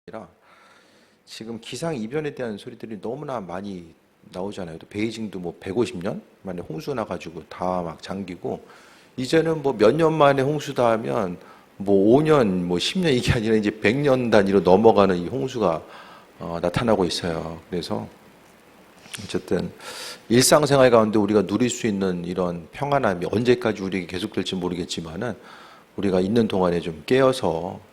아니라 지금 기상 이변에 대한 소리들이 너무나 많이 나오잖아요. 또 베이징도 뭐 150년 만에 홍수 나가지고 다 막 잠기고, 이제는 뭐 몇 년 만에 홍수다 하면 뭐 5년, 뭐 10년 이게 아니라 이제 100년 단위로 넘어가는 이 홍수가 나타나고 있어요. 그래서 어쨌든 일상생활 가운데 우리가 누릴 수 있는 이런 평안함이 언제까지 우리에게 계속될지 모르겠지만은 우리가 있는 동안에 좀 깨어서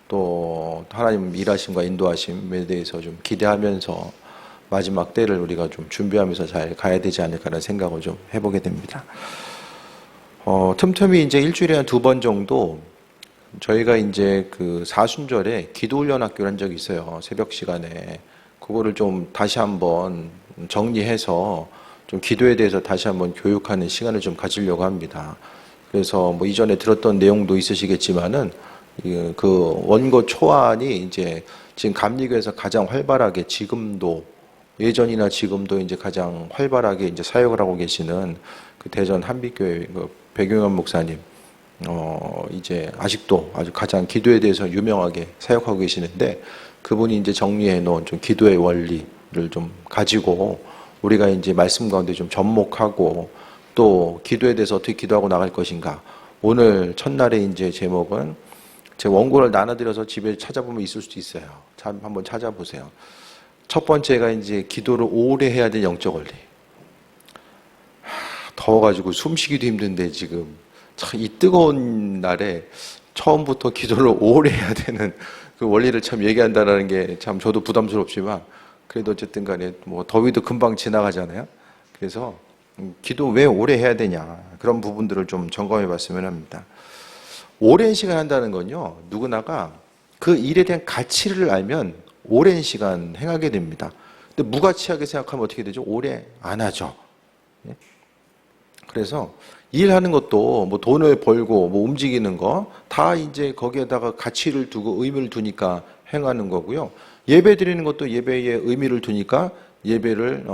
또 하나님 일하심과 인도하심에 대해서 좀 기대하면서 마지막 때를 우리가 좀 준비하면서 잘 가야 되지 않을까라는 생각을 좀 해보게 됩니다. 틈틈이 이제 일주일에 한 2번 정도 저희가 이제 그 사순절에 기도훈련 학교를 한 적이 있어요. 새벽 시간에. 그거를 좀 다시 한번 정리해서 좀 기도에 대해서 다시 한번 교육하는 시간을 좀 가지려고 합니다. 그래서 뭐 이전에 들었던 내용도 있으시겠지만은 그 원고 초안이 이제 지금 감리교에서 가장 활발하게 지금도 예전이나 지금도 이제 가장 활발하게 이제 사역을 하고 계시는 그 대전 한빛교회 그 백용현 목사님 이제 아직도 아주 가장 기도에 대해서 유명하게 사역하고 계시는데, 그분이 이제 정리해 놓은 좀 기도의 원리를 좀 가지고 우리가 이제 말씀 가운데 좀 접목하고 또 기도에 대해서 어떻게 기도하고 나갈 것인가. 오늘 첫날의 이제 제목은 제 원고를 나눠드려서 집에 찾아보면 있을 수도 있어요. 한번 찾아보세요. 첫 번째가 이제 기도를 오래 해야 될 영적 원리. 더워가지고 숨쉬기도 힘든데 지금 참 이 뜨거운 날에 처음부터 기도를 오래 해야 되는 그 원리를 참 얘기한다라는 게 참 저도 부담스럽지만 그래도 어쨌든 간에 뭐 더위도 금방 지나가잖아요. 그래서 기도 왜 오래 해야 되냐, 그런 부분들을 좀 점검해 봤으면 합니다. 오랜 시간 한다는 건요, 누구나가 그 일에 대한 가치를 알면 오랜 시간 행하게 됩니다. 근데 무가치하게 생각하면 어떻게 되죠? 오래 안 하죠. 그래서 일하는 것도 뭐 돈을 벌고 뭐 움직이는 거 다 이제 거기에다가 가치를 두고 의미를 두니까 행하는 거고요. 예배 드리는 것도 예배에 의미를 두니까 예배를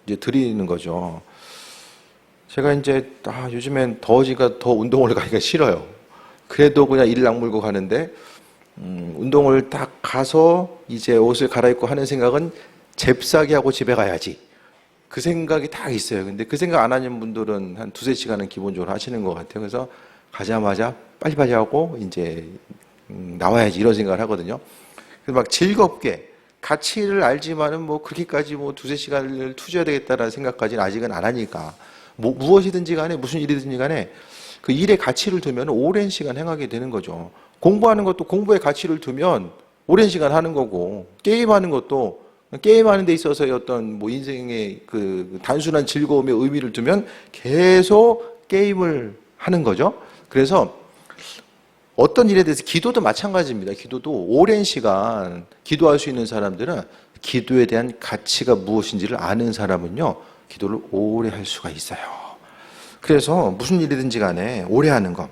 이제 드리는 거죠. 제가 이제 요즘엔 더워지니까 더 운동을 가기가 싫어요. 그래도 그냥 이를 악물고 가는데 운동을 딱 가서 이제 옷을 갈아입고 하는 생각은 잽싸게 하고 집에 가야지. 그 생각이 딱 있어요. 근데 그 생각 안 하는 분들은 한 2-3시간은 기본적으로 하시는 것 같아요. 그래서 가자마자 빨리빨리 하고 이제 나와야지, 이런 생각을 하거든요. 그래서 막 즐겁게 가치를 알지만은 뭐 그렇게까지 뭐 2-3시간을 투자해야 되겠다라는 생각까지는 아직은 안 하니까 뭐 무엇이든지 간에 무슨 일이든지 간에 그 일에 가치를 두면 오랜 시간 행하게 되는 거죠. 공부하는 것도 공부에 가치를 두면 오랜 시간 하는 거고, 게임하는 것도 게임하는 데 있어서의 어떤 뭐 인생의 그 단순한 즐거움에 의미를 두면 계속 게임을 하는 거죠. 그래서 어떤 일에 대해서 기도도 마찬가지입니다. 기도도 오랜 시간 기도할 수 있는 사람들은 기도에 대한 가치가 무엇인지를 아는 사람은요, 기도를 오래 할 수가 있어요. 그래서 무슨 일이든지 간에 오래 하는 것.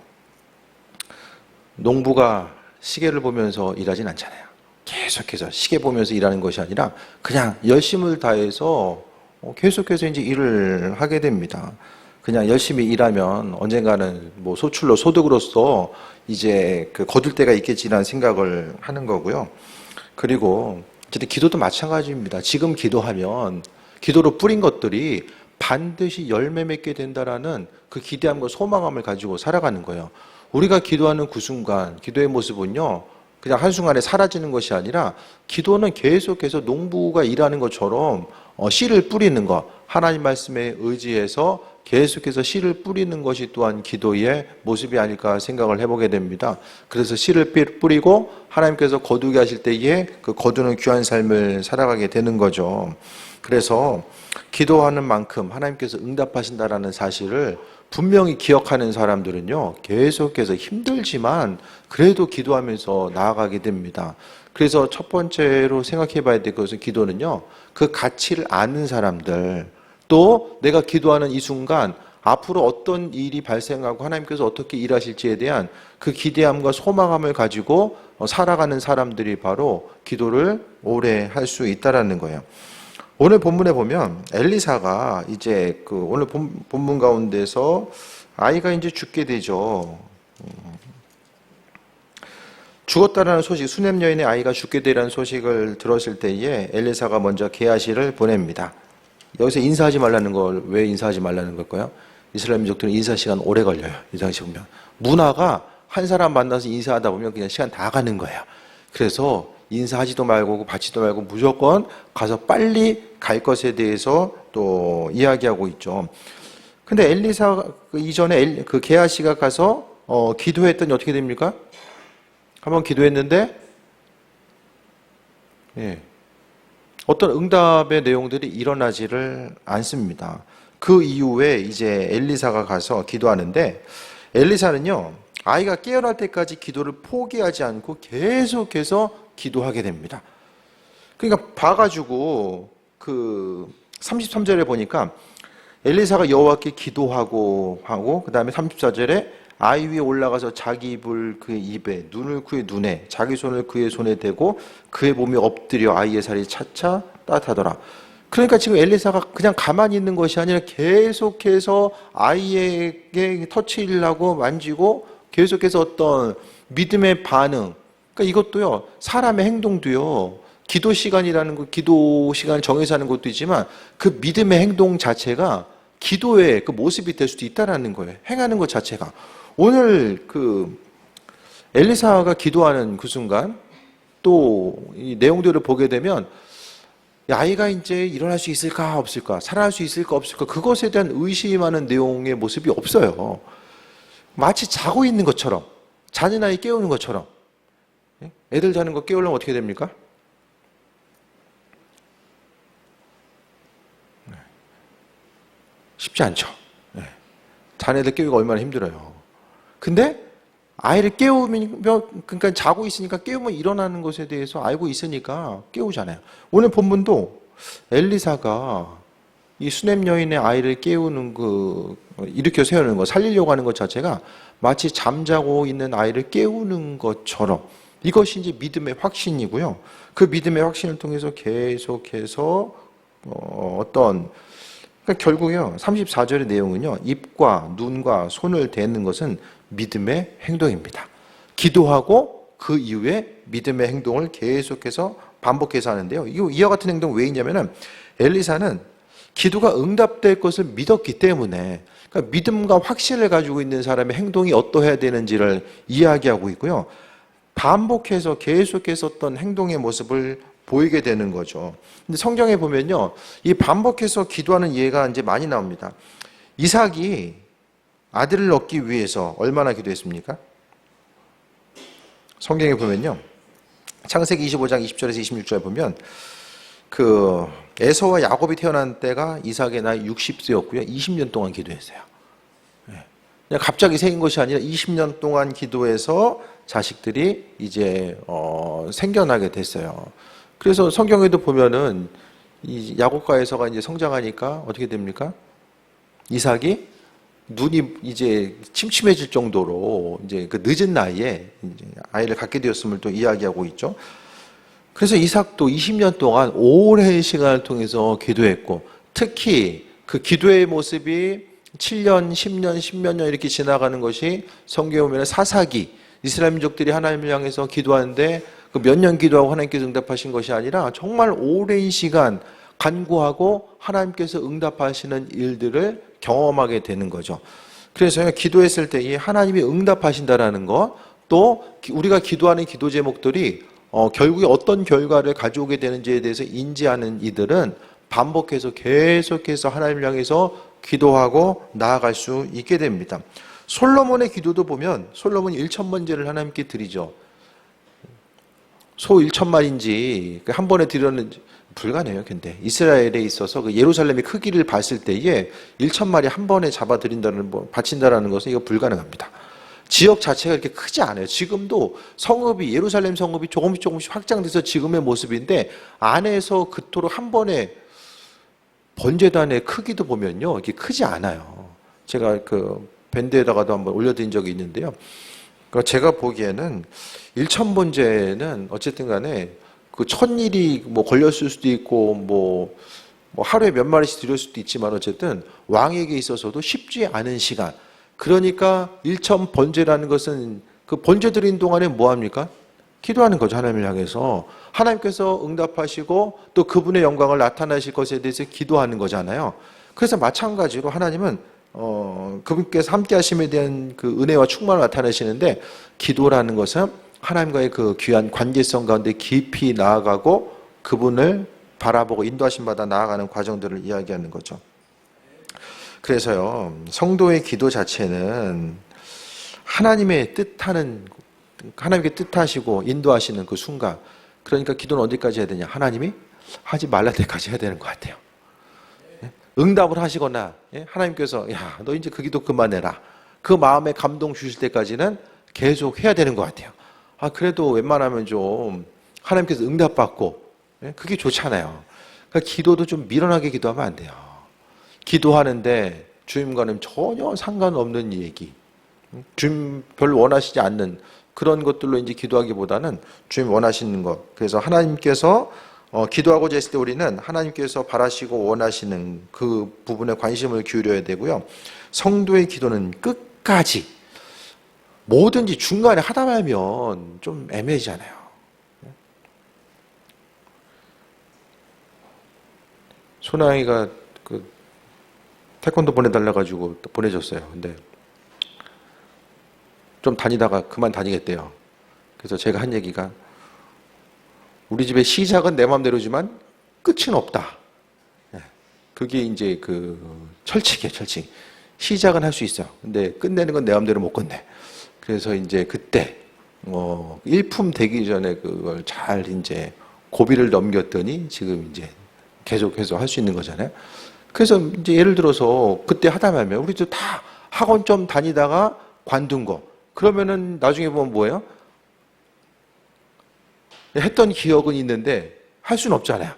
농부가 시계를 보면서 일하진 않잖아요. 계속해서 시계 보면서 일하는 것이 아니라 그냥 열심을 다해서 계속해서 이제 일을 하게 됩니다. 그냥 열심히 일하면 언젠가는 뭐 소출로 소득으로서 이제 그 거둘 때가 있겠지라는 생각을 하는 거고요. 그리고 어쨌든 기도도 마찬가지입니다. 지금 기도하면 기도로 뿌린 것들이 반드시 열매 맺게 된다라는 그 기대함과 소망함을 가지고 살아가는 거예요. 우리가 기도하는 그 순간, 기도의 모습은요, 그냥 한순간에 사라지는 것이 아니라 기도는 계속해서 농부가 일하는 것처럼 씨를 뿌리는 것, 하나님 말씀에 의지해서 계속해서 씨를 뿌리는 것이 또한 기도의 모습이 아닐까 생각을 해보게 됩니다. 그래서 씨를 뿌리고 하나님께서 거두게 하실 때에 그 거두는 귀한 삶을 살아가게 되는 거죠. 그래서 기도하는 만큼 하나님께서 응답하신다라는 사실을 분명히 기억하는 사람들은요, 계속해서 힘들지만 그래도 기도하면서 나아가게 됩니다. 그래서 첫 번째로 생각해 봐야 될 것은 기도는요, 그 가치를 아는 사람들, 또 내가 기도하는 이 순간 앞으로 어떤 일이 발생하고 하나님께서 어떻게 일하실지에 대한 그 기대함과 소망함을 가지고 살아가는 사람들이 바로 기도를 오래 할 수 있다라는 거예요. 오늘 본문에 보면 엘리사가 이제 그 오늘 본문 가운데서 아이가 이제 죽게 되죠. 죽었다라는 소식, 수냄 여인의 아이가 죽게 되라는 소식을 들었을 때에 엘리사가 먼저 게하시를 보냅니다. 여기서 인사하지 말라는 걸 왜 인사하지 말라는 걸까요? 이스라엘 민족들은 인사 시간 오래 걸려요. 이 당시 보면 문화가 한 사람 만나서 인사하다 보면 그냥 시간 다 가는 거예요. 그래서 인사하지도 말고 받지도 말고 무조건 가서 빨리 갈 것에 대해서 또 이야기하고 있죠. 근데 엘리사 이전에 그 게하시가 가서 기도했더니 어떻게 됩니까? 한번 기도했는데 어떤 응답의 내용들이 일어나지를 않습니다. 그 이후에 이제 엘리사가 가서 기도하는데 엘리사는요 아이가 깨어날 때까지 기도를 포기하지 않고 계속해서 기도하게 됩니다. 그러니까 봐가지고 그 33절에 보니까 엘리사가 여호와께 기도하고 하고 그 다음에 34절에 아이 위에 올라가서 자기 입을 그의 입에 눈을 그의 눈에 자기 손을 그의 손에 대고 그의 몸에 엎드려 아이의 살이 차차 따뜻하더라. 그러니까 지금 엘리사가 그냥 가만히 있는 것이 아니라 계속해서 아이에게 터치를 하고 만지고 계속해서 어떤 믿음의 반응, 그러니까 이것도요 사람의 행동도요 기도 시간이라는 거, 기도 시간을 정해서 하는 것도 있지만 그 믿음의 행동 자체가 기도의 그 모습이 될 수도 있다라는 거예요. 행하는 것 자체가. 오늘 그 엘리사가 기도하는 그 순간 또 이 내용들을 보게 되면 아이가 이제 일어날 수 있을까 없을까, 살아날 수 있을까 없을까, 그것에 대한 의심하는 내용의 모습이 없어요. 마치 자고 있는 것처럼, 자는 아이 깨우는 것처럼. 애들 자는 거 깨우려면 어떻게 됩니까? 쉽지 않죠. 자는 애들 깨우기가 얼마나 힘들어요. 근데 아이를 깨우면, 그러니까 자고 있으니까 깨우면 일어나는 것에 대해서 알고 있으니까 깨우잖아요. 오늘 본문도 엘리사가 이 수냄 여인의 아이를 깨우는 일으켜 세우는 거, 살리려고 하는 것 자체가 마치 잠자고 있는 아이를 깨우는 것처럼 이것이 이제 믿음의 확신이고요. 그 믿음의 확신을 통해서 계속해서 그러니까 결국요 34절의 내용은요 입과 눈과 손을 대는 것은 믿음의 행동입니다. 기도하고 그 이후에 믿음의 행동을 계속해서 반복해서 하는데요. 이와 같은 행동 왜 있냐면은 엘리사는 기도가 응답될 것을 믿었기 때문에, 그러니까 믿음과 확신을 가지고 있는 사람의 행동이 어떠해야 되는지를 이야기하고 있고요. 반복해서 계속해서 어떤 행동의 모습을 보이게 되는 거죠. 근데 성경에 보면요, 이 반복해서 기도하는 예가 이제 많이 나옵니다. 이삭이 아들을 얻기 위해서 얼마나 기도했습니까? 성경에 보면요, 창세기 25장 20절에서 26절에 보면 그 에서와 야곱이 태어난 때가 이삭의 나이 60세였고요. 20년 동안 기도했어요. 그냥 갑자기 생긴 것이 아니라 20년 동안 기도해서 자식들이 이제 생겨나게 됐어요. 그래서 성경에도 보면은 이 야곱과 에서가 이제 성장하니까 어떻게 됩니까? 이삭이 눈이 이제 침침해질 정도로 이제 그 늦은 나이에 이제 아이를 갖게 되었음을 또 이야기하고 있죠. 그래서 이삭도 20년 동안 오랜 시간을 통해서 기도했고, 특히 그 기도의 모습이 7년, 10년, 10몇 년 이렇게 지나가는 것이 성경에 보면 사사기, 이스라엘 민족들이 하나님을 향해서 기도하는데 그 몇 년 기도하고 하나님께서 응답하신 것이 아니라 정말 오랜 시간 간구하고 하나님께서 응답하시는 일들을 경험하게 되는 거죠. 그래서 기도했을 때 이 하나님이 응답하신다라는 것, 또 우리가 기도하는 기도 제목들이 결국에 어떤 결과를 가져오게 되는지에 대해서 인지하는 이들은 반복해서 계속해서 하나님을 향해서 기도하고 나아갈 수 있게 됩니다. 솔로몬의 기도도 보면 솔로몬이 1천번제를 하나님께 드리죠. 소 1천마리인지 한 번에 드렸는지 불가능해요. 근데 이스라엘에 있어서 그 예루살렘의 크기를 봤을 때에 1천마리 한 번에 잡아 드린다는 바친다라는 것은 이거 불가능합니다. 지역 자체가 이렇게 크지 않아요. 지금도 성읍이, 예루살렘 성읍이 조금씩 확장돼서 지금의 모습인데 안에서 그토록 한 번에 번제단의 크기도 보면요, 이렇게 크지 않아요. 제가 그 밴드에다가도 한번 올려드린 적이 있는데요. 그러니까 제가 보기에는 1,000번제는 어쨌든 간에 그 1,000일이 뭐 걸렸을 수도 있고 뭐 하루에 몇 마리씩 드릴 수도 있지만 어쨌든 왕에게 있어서도 쉽지 않은 시간. 그러니까 1,000번제라는 것은 그 번제 드린 동안에 뭐 합니까? 기도하는 거죠. 하나님을 향해서. 하나님께서 응답하시고 또 그분의 영광을 나타내실 것에 대해서 기도하는 거잖아요. 그래서 마찬가지로 하나님은 그분께서 함께 하심에 대한 그 은혜와 충만을 나타내시는데, 기도라는 것은 하나님과의 그 귀한 관계성 가운데 깊이 나아가고 그분을 바라보고 인도하심 받아 나아가는 과정들을 이야기하는 거죠. 그래서요, 성도의 기도 자체는 하나님의 뜻하는, 하나님께 뜻하시고 인도하시는 그 순간, 그러니까 기도는 어디까지 해야 되냐? 하나님이 하지 말라 때까지 해야 되는 것 같아요. 응답을 하시거나 하나님께서 야, 너 이제 그 기도 그만해라, 그 마음에 감동 주실 때까지는 계속 해야 되는 것 같아요. 그래도 웬만하면 좀 하나님께서 응답받고 그게 좋잖아요. 그러니까 기도도 좀 미련하게 기도하면 안 돼요. 기도하는데 주님과는 전혀 상관없는 얘기, 주님 별로 원하시지 않는 그런 것들로 이제 기도하기보다는 주님 원하시는 것. 그래서 하나님께서 기도하고자 했을 때 우리는 하나님께서 바라시고 원하시는 그 부분에 관심을 기울여야 되고요. 성도의 기도는 끝까지, 뭐든지 중간에 하다 말면 좀 애매해지잖아요. 소나이가 그 태권도 보내달라 가지고 보내줬어요. 근데 좀 다니다가 그만 다니겠대요. 그래서 제가 한 얘기가, 우리 집의 시작은 내 마음대로지만 끝은 없다. 그게 이제 그 철칙이에요, 철칙. 시작은 할 수 있어요. 근데 끝내는 건 내 마음대로 못 끝내. 그래서 이제 그때 일품 되기 전에 그걸 잘 이제 고비를 넘겼더니 지금 이제 계속해서 할 수 있는 거잖아요. 그래서 이제 예를 들어서 그때 하다 말면 우리도 다 학원 좀 다니다가 관둔 거, 그러면은 나중에 보면 뭐예요? 했던 기억은 있는데 할 수는 없잖아요.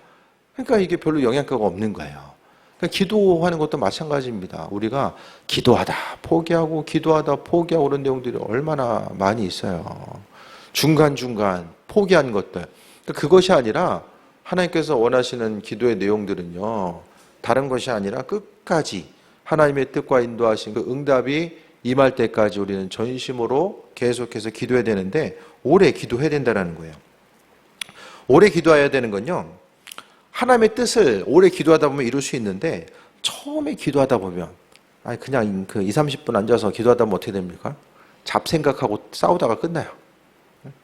그러니까 이게 별로 영향가가 없는 거예요. 그러니까 기도하는 것도 마찬가지입니다. 우리가 기도하다 포기하고 기도하다 포기하고 그런 내용들이 얼마나 많이 있어요. 중간중간 포기한 것들. 그러니까 그것이 아니라 하나님께서 원하시는 기도의 내용들은요, 다른 것이 아니라 끝까지 하나님의 뜻과 인도하신 그 응답이 임할 때까지 우리는 전심으로 계속해서 기도해야 되는데, 오래 기도해야 된다는 거예요. 오래 기도해야 되는 건요, 하나님의 뜻을 오래 기도하다 보면 이룰 수 있는데, 처음에 기도하다 보면 그냥 그 20-30분 앉아서 기도하다 보면 어떻게 됩니까? 잡생각하고 싸우다가 끝나요.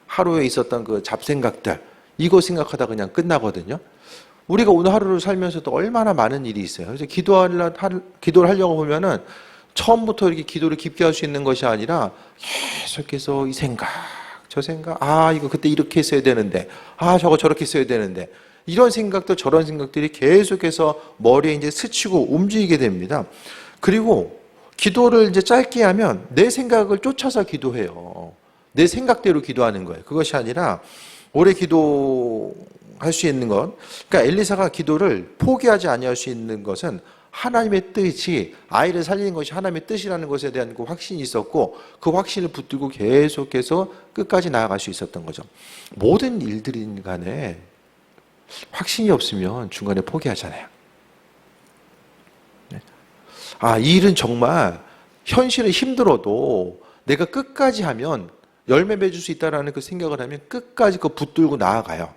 하루에 있었던 그 잡생각들, 이거 생각하다 그냥 끝나거든요. 우리가 오늘 하루를 살면서도 얼마나 많은 일이 있어요. 그래서 기도를 하려고 보면은 처음부터 이렇게 기도를 깊게 할 수 있는 것이 아니라 계속해서 이 생각, 저 생각, 이거 그때 이렇게 했어야 되는데, 저거 저렇게 했어야 되는데, 이런 생각들 저런 생각들이 계속해서 머리에 이제 스치고 움직이게 됩니다. 그리고 기도를 이제 짧게 하면 내 생각을 쫓아서 기도해요. 내 생각대로 기도하는 거예요. 그것이 아니라 오래 기도할 수 있는 것. 그러니까 엘리사가 기도를 포기하지 아니할 수 있는 것은 하나님의 뜻이, 아이를 살리는 것이 하나님의 뜻이라는 것에 대한 그 확신이 있었고, 그 확신을 붙들고 계속해서 끝까지 나아갈 수 있었던 거죠. 모든 일들인 간에 확신이 없으면 중간에 포기하잖아요. 이 일은 정말 현실은 힘들어도 내가 끝까지 하면 열매 맺을 수 있다는 그 생각을 하면 끝까지 그거 붙들고 나아가요.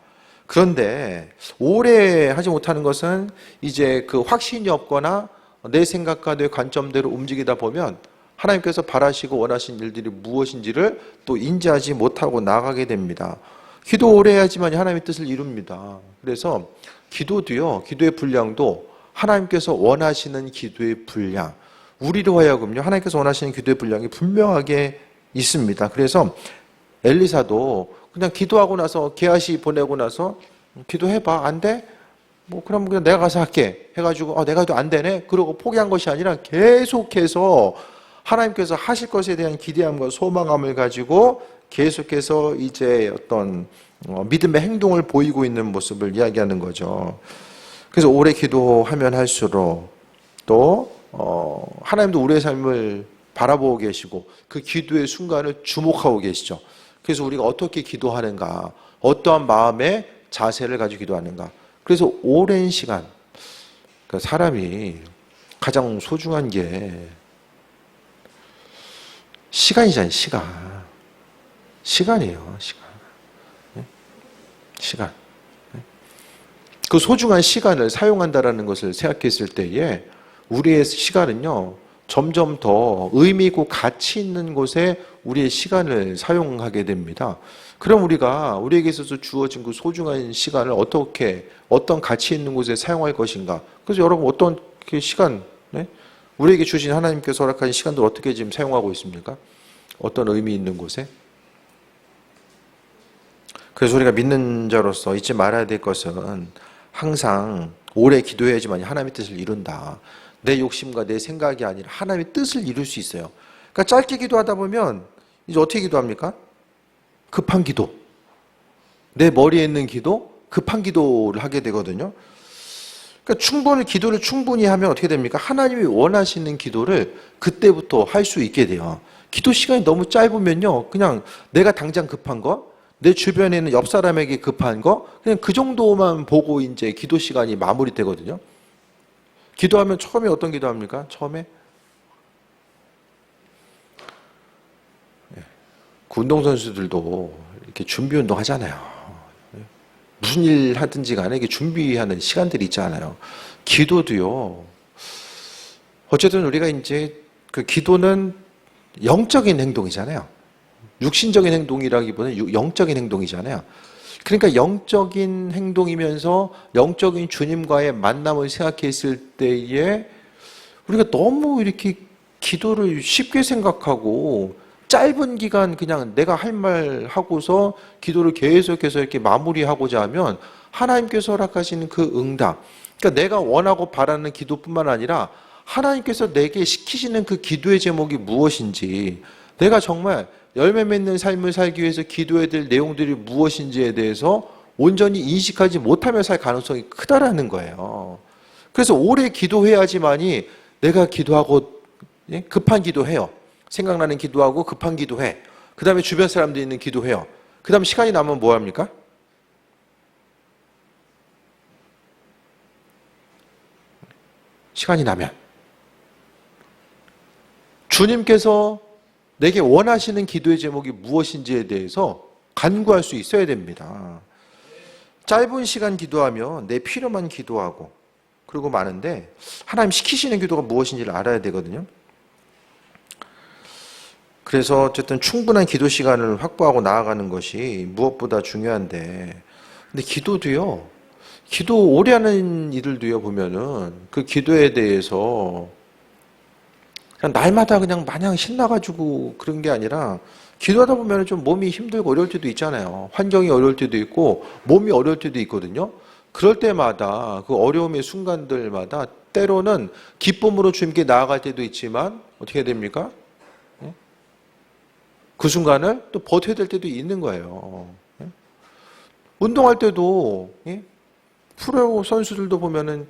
그런데 오래 하지 못하는 것은 이제 그 확신이 없거나 내 생각과 내 관점대로 움직이다 보면 하나님께서 바라시고 원하신 일들이 무엇인지를 또 인지하지 못하고 나가게 됩니다. 기도 오래 해야지만 하나님의 뜻을 이룹니다. 그래서 기도도요, 기도의 분량도 하나님께서 원하시는 기도의 분량, 우리로 하여금요, 하나님께서 원하시는 기도의 분량이 분명하게 있습니다. 그래서 엘리사도 그냥 기도하고 나서 게하시 보내고 나서 기도해봐, 안 돼? 그럼 그냥 내가 가서 할게 해가지고 내가 해도 안 되네? 그러고 포기한 것이 아니라 계속해서 하나님께서 하실 것에 대한 기대함과 소망함을 가지고 계속해서 이제 어떤 믿음의 행동을 보이고 있는 모습을 이야기하는 거죠. 그래서 오래 기도하면 할수록 또 하나님도 우리의 삶을 바라보고 계시고 그 기도의 순간을 주목하고 계시죠. 그래서 우리가 어떻게 기도하는가, 어떠한 마음의 자세를 가지고 기도하는가. 그래서 오랜 시간, 그러니까 사람이 가장 소중한 게 시간이잖아요. 시간이에요. 시간. 시간. 그 소중한 시간을 사용한다라는 것을 생각했을 때에 우리의 시간은요, 점점 더 의미 있고 가치 있는 곳에 우리의 시간을 사용하게 됩니다. 그럼 우리에게 있어서 주어진 그 소중한 시간을 어떤 가치 있는 곳에 사용할 것인가? 그래서 여러분 어떤 그 시간, 네? 우리에게 주신 하나님께서 허락하신 시간들 어떻게 지금 사용하고 있습니까? 어떤 의미 있는 곳에? 그래서 우리가 믿는 자로서 잊지 말아야 될 것은 항상 오래 기도해야지만 하나님의 뜻을 이룬다. 내 욕심과 내 생각이 아니라 하나님의 뜻을 이룰 수 있어요. 그러니까 짧게 기도하다 보면 이제 어떻게 기도합니까? 급한 기도. 내 머리에 있는 기도, 급한 기도를 하게 되거든요. 그러니까 기도를 충분히 하면 어떻게 됩니까? 하나님이 원하시는 기도를 그때부터 할 수 있게 돼요. 기도 시간이 너무 짧으면요, 그냥 내가 당장 급한 거, 내 주변에 있는 옆 사람에게 급한 거, 그냥 그 정도만 보고 이제 기도 시간이 마무리되거든요. 기도하면 처음에 어떤 기도합니까? 처음에? 그 운동선수들도 이렇게 준비 운동 하잖아요. 무슨 일 하든지 간에 이게 준비하는 시간들이 있잖아요. 기도도요. 어쨌든 우리가 이제 그 기도는 영적인 행동이잖아요. 육신적인 행동이라기보다는 영적인 행동이잖아요. 그러니까 영적인 행동이면서 영적인 주님과의 만남을 생각했을 때에 우리가 너무 이렇게 기도를 쉽게 생각하고 짧은 기간 그냥 내가 할 말 하고서 기도를 계속해서 이렇게 마무리하고자 하면 하나님께서 허락하시는 그 응답, 그러니까 내가 원하고 바라는 기도뿐만 아니라 하나님께서 내게 시키시는 그 기도의 제목이 무엇인지, 내가 정말 열매 맺는 삶을 살기 위해서 기도해야 될 내용들이 무엇인지에 대해서 온전히 인식하지 못하며 살 가능성이 크다라는 거예요. 그래서 오래 기도해야지만이 내가 기도하고 급한 기도해요. 생각나는 기도하고 급한 기도해. 그 다음에 주변 사람들이 있는 기도해요. 그 다음에 시간이 남으면 뭐 합니까? 시간이 나면 주님께서 내게 원하시는 기도의 제목이 무엇인지에 대해서 간구할 수 있어야 됩니다. 짧은 시간 기도하면 내 필요만 기도하고 그리고 많은데 하나님 시키시는 기도가 무엇인지를 알아야 되거든요. 그래서 어쨌든 충분한 기도 시간을 확보하고 나아가는 것이 무엇보다 중요한데, 근데 기도도요, 기도 오래 하는 이들도요, 보면은 그 기도에 대해서 그냥 날마다 그냥 마냥 신나가지고 그런 게 아니라 기도하다 보면 좀 몸이 힘들고 어려울 때도 있잖아요. 환경이 어려울 때도 있고 몸이 어려울 때도 있거든요. 그럴 때마다 그 어려움의 순간들마다 때로는 기쁨으로 주님께 나아갈 때도 있지만 어떻게 됩니까? 그 순간을 또 버텨야 될 때도 있는 거예요. 운동할 때도 프로 선수들도 보면은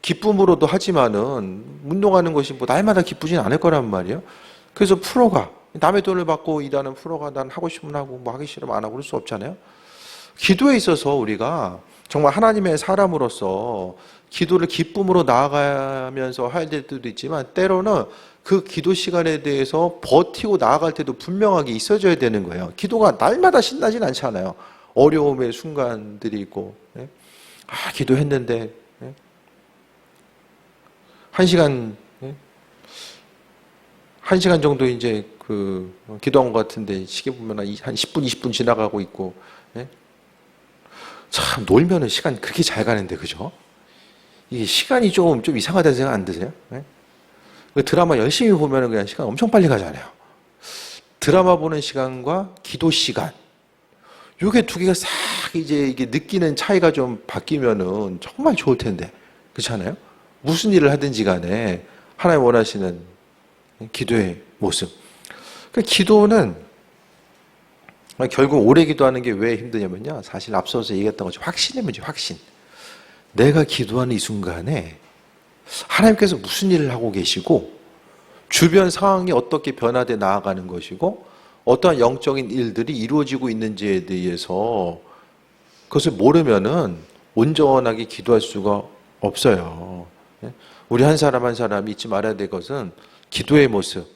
기쁨으로도 하지만은 운동하는 것이 뭐 날마다 기쁘진 않을 거란 말이에요. 그래서 프로가 남의 돈을 받고 일하는 프로가 난 하고 싶으면 하고 뭐 하기 싫으면 안 하고 그럴 수 없잖아요. 기도에 있어서 우리가 정말 하나님의 사람으로서 기도를 기쁨으로 나아가면서 할 때도 있지만 때로는 그 기도 시간에 대해서 버티고 나아갈 때도 분명하게 있어져야 되는 거예요. 기도가 날마다 신나진 않잖아요. 어려움의 순간들이 있고, 기도했는데, 1시간 정도 이제 기도한 것 같은데 시계 보면 한 10분, 20분 지나가고 있고, 참 놀면은 시간 그렇게 잘 가는데, 그죠? 이게 시간이 좀 이상하다는 생각 안 드세요? 드라마 열심히 보면은 그냥 시간 엄청 빨리 가잖아요. 드라마 보는 시간과 기도 시간, 요게 두 개가 싹 이제 이게 느끼는 차이가 좀 바뀌면은 정말 좋을 텐데, 그렇지 않아요? 무슨 일을 하든지 간에 하나님 원하시는 기도의 모습. 그러니까 기도는 결국 오래 기도하는 게 왜 힘드냐면요. 사실 앞서서 얘기했던 것처럼 확신의 문제, 확신. 내가 기도하는 이 순간에 하나님께서 무슨 일을 하고 계시고 주변 상황이 어떻게 변화돼 나아가는 것이고 어떠한 영적인 일들이 이루어지고 있는지에 대해서 그것을 모르면은 온전하게 기도할 수가 없어요. 우리 한 사람 한 사람이 잊지 말아야 될 것은 기도의 모습.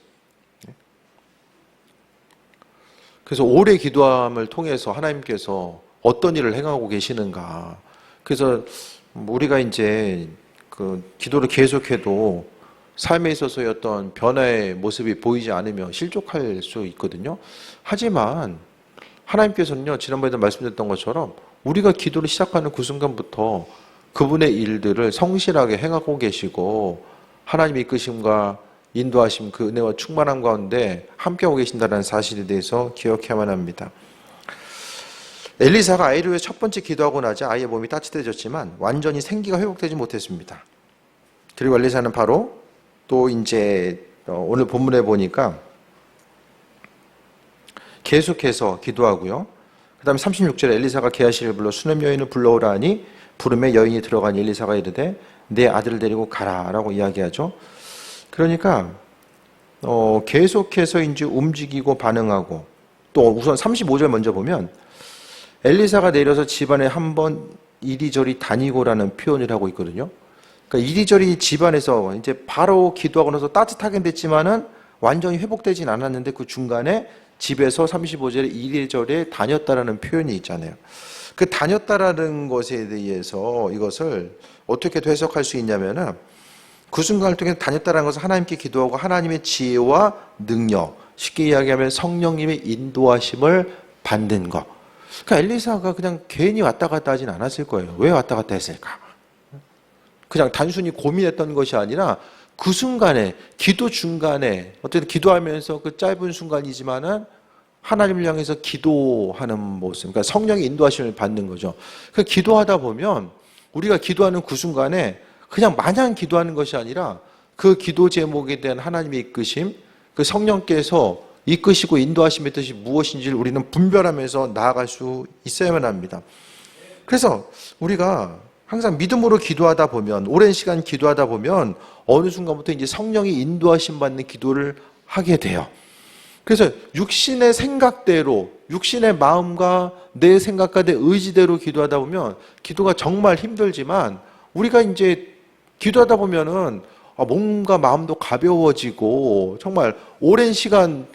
그래서 오래 기도함을 통해서 하나님께서 어떤 일을 행하고 계시는가. 그래서 우리가 이제 그 기도를 계속해도 삶에 있어서의 어떤 변화의 모습이 보이지 않으면 실족할 수 있거든요. 하지만 하나님께서는요, 지난번에도 말씀드렸던 것처럼 우리가 기도를 시작하는 그 순간부터 그분의 일들을 성실하게 행하고 계시고 하나님의 이끄심과 인도하심, 그 은혜와 충만함 가운데 함께하고 계신다는 사실에 대해서 기억해야만 합니다. 엘리사가 아이를 위해 첫 번째 기도하고 나자 아이의 몸이 따뜻해졌지만 완전히 생기가 회복되지 못했습니다. 그리고 엘리사는 바로 또 이제 오늘 본문에 보니까 계속해서 기도하고요. 그 다음에 36절에 엘리사가 게하시를 불러 수냄 여인을 불러오라 하니 부름에 여인이 들어가니 엘리사가 이르되 내 아들을 데리고 가라 라고 이야기하죠. 그러니까 계속해서 이제 움직이고 반응하고, 또 우선 35절 먼저 보면 엘리사가 내려서 집안에 한번 이리저리 다니고라는 표현을 하고 있거든요. 그러니까 이리저리 집안에서 이제 바로 기도하고 나서 따뜻하게 됐지만은 완전히 회복되진 않았는데 그 중간에 집에서 35절에 이리저리 다녔다라는 표현이 있잖아요. 그 다녔다라는 것에 대해서 이것을 어떻게 해석할 수 있냐면은 그 순간을 통해 다녔다라는 것은 하나님께 기도하고 하나님의 지혜와 능력, 쉽게 이야기하면 성령님의 인도하심을 받는 것. 그러니까 엘리사가 그냥 괜히 왔다 갔다 하진 않았을 거예요. 왜 왔다 갔다 했을까? 그냥 단순히 고민했던 것이 아니라 그 순간에, 기도 중간에, 어쨌든 기도하면서 그 짧은 순간이지만은 하나님을 향해서 기도하는 모습, 그러니까 성령의 인도하심을 받는 거죠. 그 기도하다 보면 우리가 기도하는 그 순간에 그냥 마냥 기도하는 것이 아니라 그 기도 제목에 대한 하나님의 이끄심, 그 성령께서 이끄시고 인도하심의 뜻이 무엇인지를 우리는 분별하면서 나아갈 수 있어야만 합니다. 그래서 우리가 항상 믿음으로 기도하다 보면, 오랜 시간 기도하다 보면 어느 순간부터 이제 성령이 인도하심 받는 기도를 하게 돼요. 그래서 육신의 생각대로, 육신의 마음과 내 생각과 내 의지대로 기도하다 보면 기도가 정말 힘들지만 우리가 이제 기도하다 보면은 뭔가 마음도 가벼워지고 정말 오랜 시간,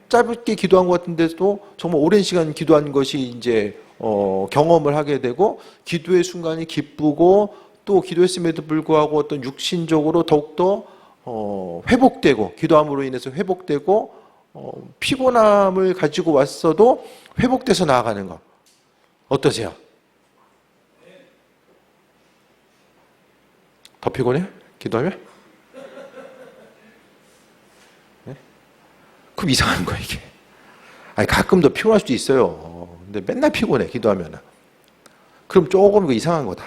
짧게 기도한 것 같은데도 정말 오랜 시간 기도한 것이 이제 경험을 하게 되고 기도의 순간이 기쁘고 또 기도했음에도 불구하고 어떤 육신적으로 더욱더 회복되고 기도함으로 인해서 회복되고 피곤함을 가지고 왔어도 회복돼서 나아가는 것 어떠세요? 더 피곤해? 기도하면? 네? 그럼 이상한 거야 이게. 아니 가끔 더 피곤할 수도 있어요. 근데 맨날 피곤해 기도하면. 그럼 조금 이상한 거다.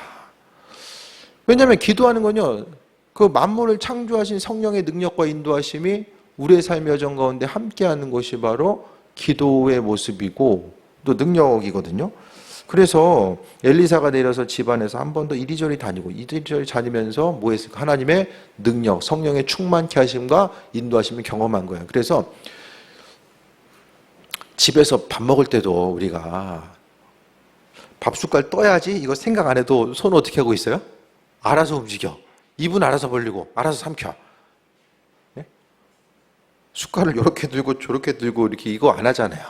왜냐하면 기도하는 건요, 그 만물을 창조하신 성령의 능력과 인도하심이 우리의 삶의 여정 가운데 함께하는 것이 바로 기도의 모습이고 또 능력이거든요. 그래서 엘리사가 내려서 집안에서 한 번 더 이리저리 다니고 이리저리 다니면서 뭐 했을까? 하나님의 능력, 성령의 충만케 하심과 인도하심을 경험한 거예요. 그래서 집에서 밥 먹을 때도 우리가 밥 숟갈 떠야지 이거 생각 안 해도 손 어떻게 하고 있어요? 알아서 움직여. 입은 알아서 벌리고 알아서 삼켜. 네? 숟갈을 이렇게 들고 저렇게 들고 이렇게 이거 안 하잖아요.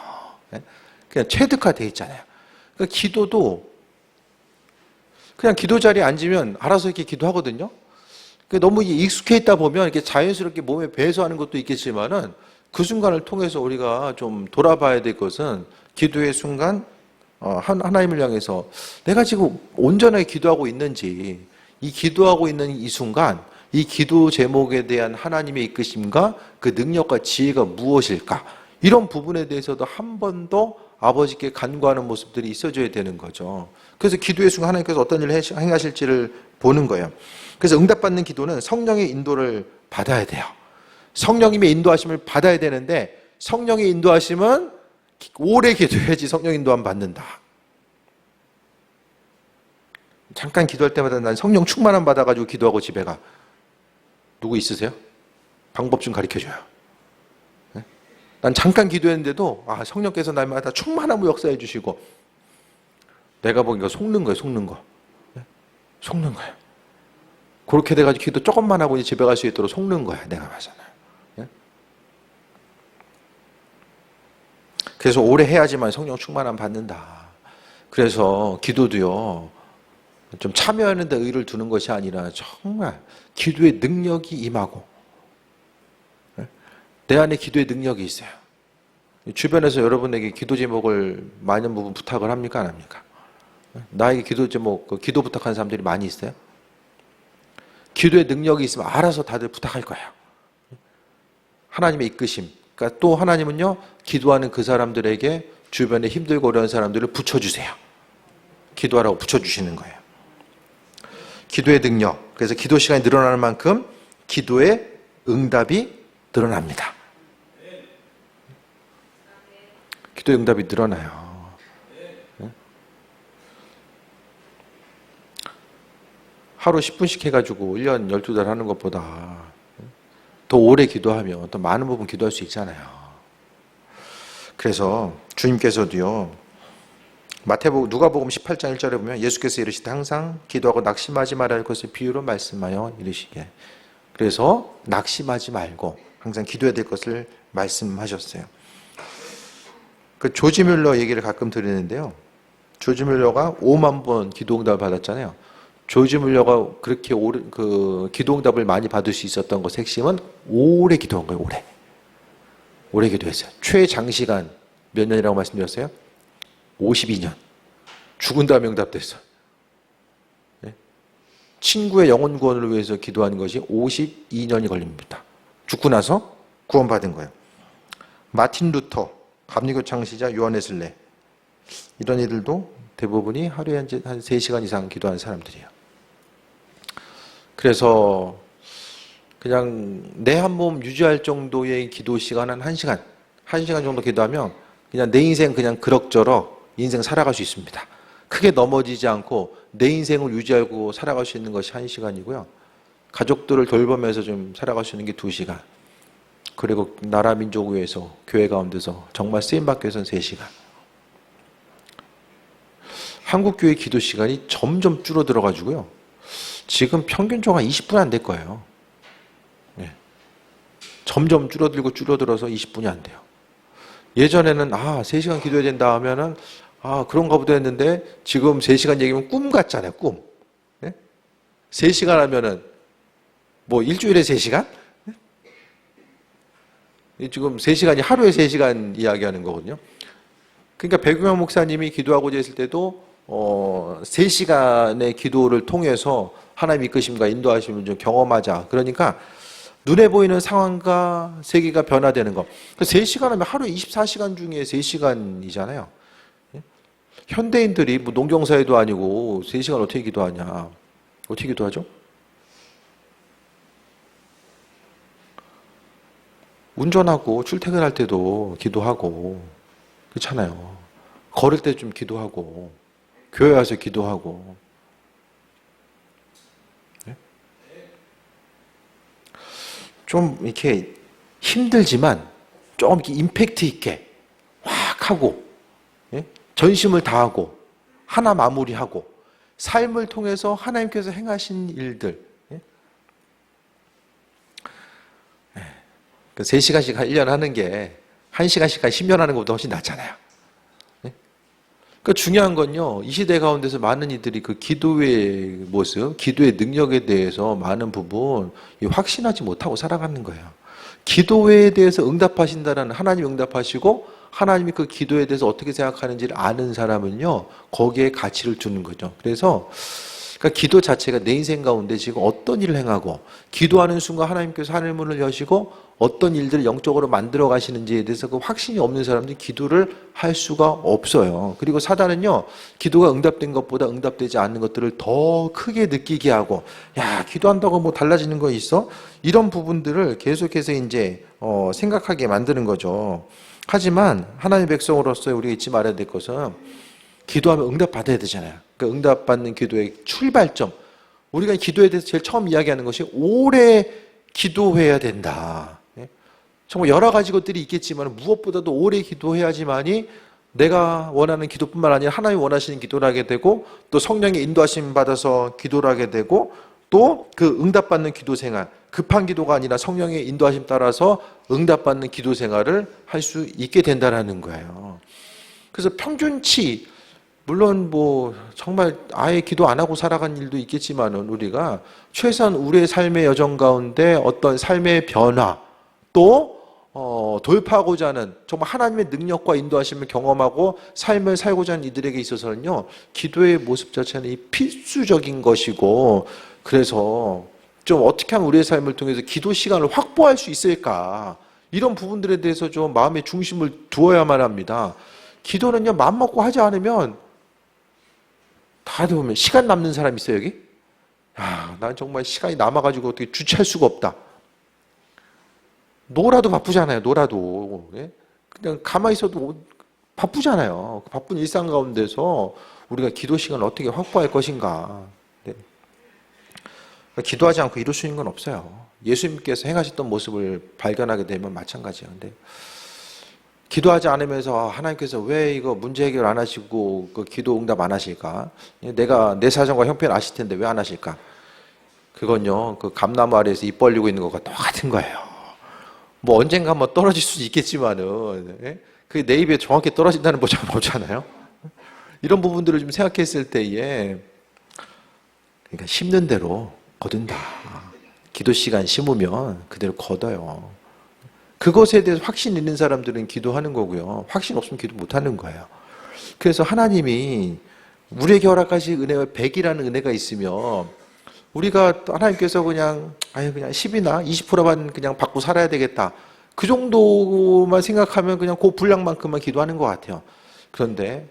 네? 그냥 체득화되어 있잖아요. 그러니까 기도도 그냥 기도 자리에 앉으면 알아서 이렇게 기도하거든요. 그러니까 너무 익숙해 있다 보면 이렇게 자연스럽게 몸에 배서 하는 것도 있겠지만은 그 순간을 통해서 우리가 좀 돌아봐야 될 것은 기도의 순간 하나님을 향해서 내가 지금 온전하게 기도하고 있는지, 이 기도하고 있는 이 순간 이 기도 제목에 대한 하나님의 이끄심과 그 능력과 지혜가 무엇일까, 이런 부분에 대해서도 한 번 더 아버지께 간구하는 모습들이 있어줘야 되는 거죠. 그래서 기도의 순간 하나님께서 어떤 일을 행하실지를 보는 거예요. 그래서 응답받는 기도는 성령의 인도를 받아야 돼요. 성령님의 인도하심을 받아야 되는데 성령의 인도하심은 오래 기도해야지 성령 인도함 받는다. 잠깐 기도할 때마다 난 성령 충만함 받아가지고 기도하고 집에 가. 누구 있으세요? 방법 좀 가르쳐줘요. 네? 난 잠깐 기도했는데도 성령께서 날마다 충만함을 역사해 주시고 내가 보기가 속는 거예요. 속는 거. 네? 속는 거예요. 그렇게 돼가지고 기도 조금만 하고 이제 집에 갈 수 있도록 속는 거야. 내가 봐서는. 네? 그래서 오래 해야지만 성령 충만함 받는다. 그래서 기도도요, 좀 참여하는 데 의의를 두는 것이 아니라 정말 기도의 능력이 임하고, 내 안에 기도의 능력이 있어요. 주변에서 여러분에게 기도 제목을 많은 부분 부탁을 합니까? 안 합니까? 나에게 기도 제목, 기도 부탁하는 사람들이 많이 있어요? 기도의 능력이 있으면 알아서 다들 부탁할 거예요. 하나님의 이끄심. 그러니까 또 하나님은요, 기도하는 그 사람들에게 주변에 힘들고 어려운 사람들을 붙여주세요. 기도하라고 붙여주시는 거예요. 기도의 능력. 그래서 기도 시간이 늘어나는 만큼 기도의 응답이 늘어납니다. 기도의 응답이 늘어나요. 하루 10분씩 해가지고 1년 12달 하는 것보다 더 오래 기도하면 더 많은 부분 기도할 수 있잖아요. 그래서 주님께서도요, 누가복음 18장 1절에 보면 예수께서 이르시되 항상 기도하고 낙심하지 말아야 할 것을 비유로 말씀하여 이르시게. 그래서 낙심하지 말고 항상 기도해야 될 것을 말씀하셨어요. 그 조지 뮬러 얘기를 가끔 드리는데요. 조지 뮬러가 5만 번 기도응답을 받았잖아요. 조지 뮬러가 그렇게 기도응답을 많이 받을 수 있었던 것의 핵심은 오래 기도한 거예요. 오래 기도했어요. 최장시간 몇 년이라고 말씀드렸어요? 52년. 죽은 다음에 응답됐어요. 친구의 영혼 구원을 위해서 기도하는 것이 52년이 걸립니다. 죽고 나서 구원받은 거예요. 마틴 루터, 감리교 창시자 요한 웨슬레, 이런 이들도 대부분이 하루에 한 3시간 이상 기도하는 사람들이에요. 그래서 그냥 내 한 몸 유지할 정도의 기도 시간은 1시간 정도 기도하면 그냥 내 인생 그냥 그럭저럭 인생 살아갈 수 있습니다. 크게 넘어지지 않고 내 인생을 유지하고 살아갈 수 있는 것이 1시간이고요. 가족들을 돌보면서 좀 살아갈 수 있는 게 2시간. 그리고 나라 민족을 위해서 교회 가운데서 정말 쓰임받기 위해서는 3시간. 한국교회 기도 시간이 점점 줄어들어가지고요. 지금 평균적으로 한 20분 안 될 거예요. 점점 줄어들어서 20분이 안 돼요. 예전에는 3시간 기도해야 된다 하면은 그런가 보다 했는데 지금 3시간 얘기하면 꿈 같잖아요. 꿈. 3시간 하면은 뭐 일주일에 3시간? 지금 3시간이 하루에 3시간 이야기하는 거거든요. 그러니까 백유명 목사님이 기도하고자 했을 때도 3시간의 기도를 통해서 하나님의 이끄심과 인도하심을 좀 경험하자. 그러니까 눈에 보이는 상황과 세계가 변화되는 것. 3시간 하면 하루에 24시간 중에 3시간이잖아요. 현대인들이 뭐 농경사회도 아니고 3시간 어떻게 기도하냐. 어떻게 기도하죠? 운전하고 출퇴근할 때도 기도하고 그렇잖아요. 걸을 때 좀 기도하고 교회 와서 기도하고. 좀 이렇게 힘들지만 좀 이렇게 임팩트 있게 확 하고, 전심을 다하고 하나 마무리하고 삶을 통해서 하나님께서 행하신 일들, 3시간씩 1년 하는 게 1시간씩 10년 하는 것보다 훨씬 낫잖아요. 그러니까 중요한 건요, 이 시대 가운데서 많은 이들이 그 기도의 모습, 기도의 능력에 대해서 많은 부분 확신하지 못하고 살아가는 거예요. 기도에 대해서 응답하신다는 하나님 응답하시고 하나님이 그 기도에 대해서 어떻게 생각하는지를 아는 사람은요, 거기에 가치를 두는 거죠. 그래서 그러니까 기도 자체가 내 인생 가운데 지금 어떤 일을 행하고 기도하는 순간 하나님께서 하늘 문을 여시고 어떤 일들을 영적으로 만들어 가시는지에 대해서 그 확신이 없는 사람들이 기도를 할 수가 없어요. 그리고 사단은요, 기도가 응답된 것보다 응답되지 않는 것들을 더 크게 느끼게 하고, 야, 기도한다고 뭐 달라지는 거 있어? 이런 부분들을 계속해서 이제 생각하게 만드는 거죠. 하지만 하나님의 백성으로서 우리가 잊지 말아야 될 것은 기도하면 응답받아야 되잖아요. 그러니까 응답받는 기도의 출발점. 우리가 기도에 대해서 제일 처음 이야기하는 것이 오래 기도해야 된다. 정말 여러 가지 것들이 있겠지만 무엇보다도 오래 기도해야지만이 내가 원하는 기도뿐만 아니라 하나님이 원하시는 기도를 하게 되고 또 성령의 인도하심 받아서 기도를 하게 되고 또 그 응답받는 기도 생활, 급한 기도가 아니라 성령의 인도하심 따라서 응답받는 기도 생활을 할 수 있게 된다는 거예요. 그래서 평균치 물론 뭐 정말 아예 기도 안 하고 살아간 일도 있겠지만은 우리가 최소한 우리의 삶의 여정 가운데 어떤 삶의 변화 또 돌파하고자 하는 정말 하나님의 능력과 인도하심을 경험하고 삶을 살고자 하는 이들에게 있어서는요, 기도의 모습 자체는 이 필수적인 것이고, 그래서 좀 어떻게 하면 우리의 삶을 통해서 기도 시간을 확보할 수 있을까, 이런 부분들에 대해서 좀 마음의 중심을 두어야만 합니다. 기도는요, 마음 먹고 하지 않으면 다들 보면 시간 남는 사람 있어요, 여기? 난 정말 시간이 남아가지고 어떻게 주체할 수가 없다. 놀아도 바쁘잖아요, 놀아도. 예? 그냥 가만히 있어도 바쁘잖아요. 바쁜 일상 가운데서 우리가 기도 시간을 어떻게 확보할 것인가. 네. 기도하지 않고 이룰 수 있는 건 없어요. 예수님께서 행하셨던 모습을 발견하게 되면 마찬가지예요. 근데 기도하지 않으면서 하나님께서 왜 이거 문제 해결 안 하시고 그 기도 응답 안 하실까? 내가 내 사정과 형편 아실 텐데 왜 안 하실까? 그건요, 그 감나무 아래에서 입 벌리고 있는 것과 똑같은 거예요. 뭐 언젠가 한번 떨어질 수도 있겠지만은, 예? 그게 내 입에 정확히 떨어진다는 보장은 없잖아요. 이런 부분들을 좀 생각했을 때에, 그러니까 심는 대로 거둔다. 기도 시간 심으면 그대로 거둬요. 그것에 대해서 확신 있는 사람들은 기도하는 거고요. 확신 없으면 기도 못 하는 거예요. 그래서 하나님이 우리에게 허락하신 은혜와 100이라는 은혜가 있으면 우리가 하나님께서 그냥 10이나 20%만 그냥 받고 살아야 되겠다. 그 정도만 생각하면 그냥 그 분량만큼만 기도하는 것 같아요. 그런데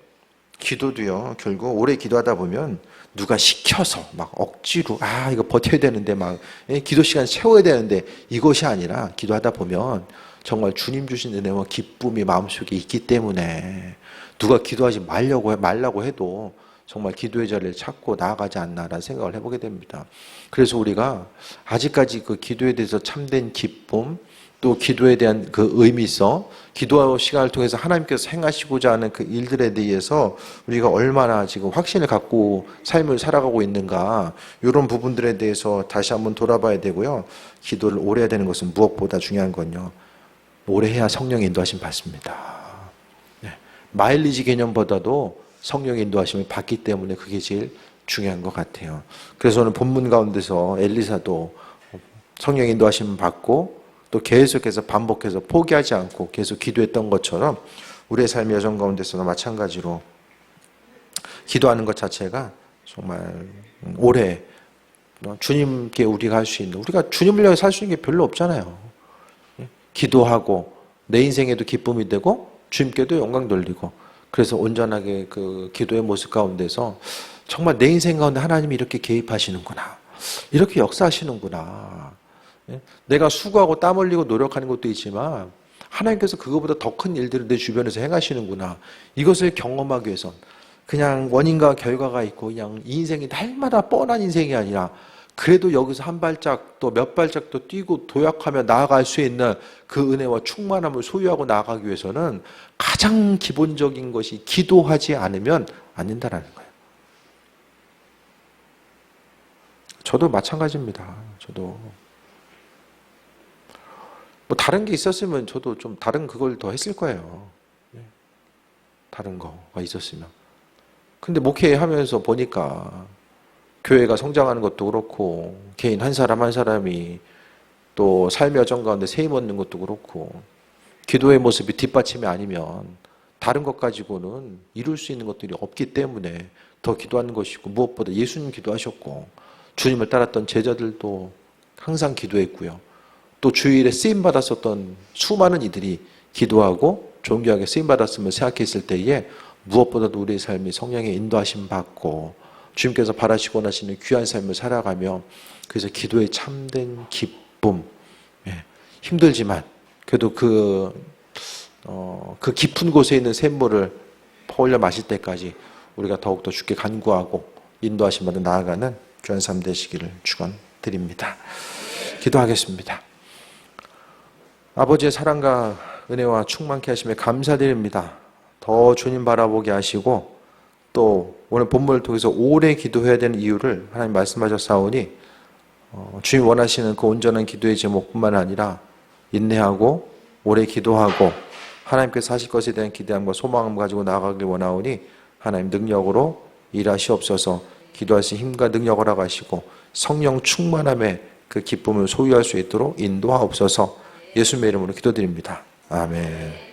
기도도요, 결국 오래 기도하다 보면 누가 시켜서 막 억지로 이거 버텨야 되는데 막 기도 시간 채워야 되는데 이것이 아니라 기도하다 보면 정말 주님 주신 은혜와 기쁨이 마음속에 있기 때문에 누가 기도하지 말라고 해도 정말 기도의 자리를 찾고 나아가지 않나라는 생각을 해보게 됩니다. 그래서 우리가 아직까지 그 기도에 대해서 참된 기쁨, 또 기도에 대한 그 의미성, 기도 시간을 통해서 하나님께서 행하시고자 하는 그 일들에 대해서 우리가 얼마나 지금 확신을 갖고 삶을 살아가고 있는가, 이런 부분들에 대해서 다시 한번 돌아봐야 되고요. 기도를 오래 해야 되는 것은 무엇보다 중요한 건요, 오래 해야 성령의 인도하심 받습니다. 네. 마일리지 개념보다도 성령의 인도하심을 받기 때문에 그게 제일 중요한 것 같아요. 그래서 오늘 본문 가운데서 엘리사도 성령의 인도하심을 받고 또 계속해서 반복해서 포기하지 않고 계속 기도했던 것처럼 우리의 삶의 여정 가운데서도 마찬가지로 기도하는 것 자체가 정말 오래 주님께 우리가 할 수 있는, 우리가 주님을 위해 살 수 있는 게 별로 없잖아요. 기도하고 내 인생에도 기쁨이 되고 주님께도 영광 돌리고, 그래서 온전하게 그 기도의 모습 가운데서 정말 내 인생 가운데 하나님이 이렇게 개입하시는구나, 이렇게 역사하시는구나. 내가 수고하고 땀 흘리고 노력하는 것도 있지만 하나님께서 그거보다 더 큰 일들을 내 주변에서 행하시는구나, 이것을 경험하기 위해선 그냥 원인과 결과가 있고 그냥 이 인생이 날마다 뻔한 인생이 아니라 그래도 여기서 한 발짝 또 몇 발짝 더 뛰고 도약하며 나아갈 수 있는 그 은혜와 충만함을 소유하고 나아가기 위해서는 가장 기본적인 것이 기도하지 않으면 안 된다는 거예요. 저도 마찬가지입니다. 저도 뭐 다른 게 있었으면 저도 좀 다른 그걸 더 했을 거예요. 다른 거가 있었으면. 근데 목회하면서 보니까 교회가 성장하는 것도 그렇고 개인 한 사람 한 사람이 또 삶의 여정 가운데 세임 얻는 것도 그렇고 기도의 모습이 뒷받침이 아니면 다른 것 가지고는 이룰 수 있는 것들이 없기 때문에 더 기도하는 것이고, 무엇보다 예수님 기도하셨고 주님을 따랐던 제자들도 항상 기도했고요. 또 주일에 쓰임받았었던 수많은 이들이 기도하고 존귀하게 쓰임받았음을 생각했을 때에 무엇보다도 우리의 삶이 성령의 인도하심 받고 주님께서 바라시고 하시는 귀한 삶을 살아가며, 그래서 기도의 참된 기쁨, 힘들지만 그래도 그 깊은 곳에 있는 샘물을 퍼올려 마실 때까지 우리가 더욱더 주께 간구하고 인도하심 받아 나아가는 귀한 삶 되시기를 축원드립니다. 기도하겠습니다. 아버지의 사랑과 은혜와 충만케 하심에 감사드립니다. 더 주님 바라보게 하시고 또 오늘 본문을 통해서 오래 기도해야 되는 이유를 하나님 말씀하셨사오니 주님 원하시는 그 온전한 기도의 제목뿐만 아니라 인내하고 오래 기도하고 하나님께서 하실 것에 대한 기대함과 소망을 가지고 나아가길 원하오니 하나님 능력으로 일하시옵소서. 기도할 수 힘과 능력을 허락하시고 성령 충만함에 그 기쁨을 소유할 수 있도록 인도하옵소서. 예수님의 이름으로 기도드립니다. 아멘.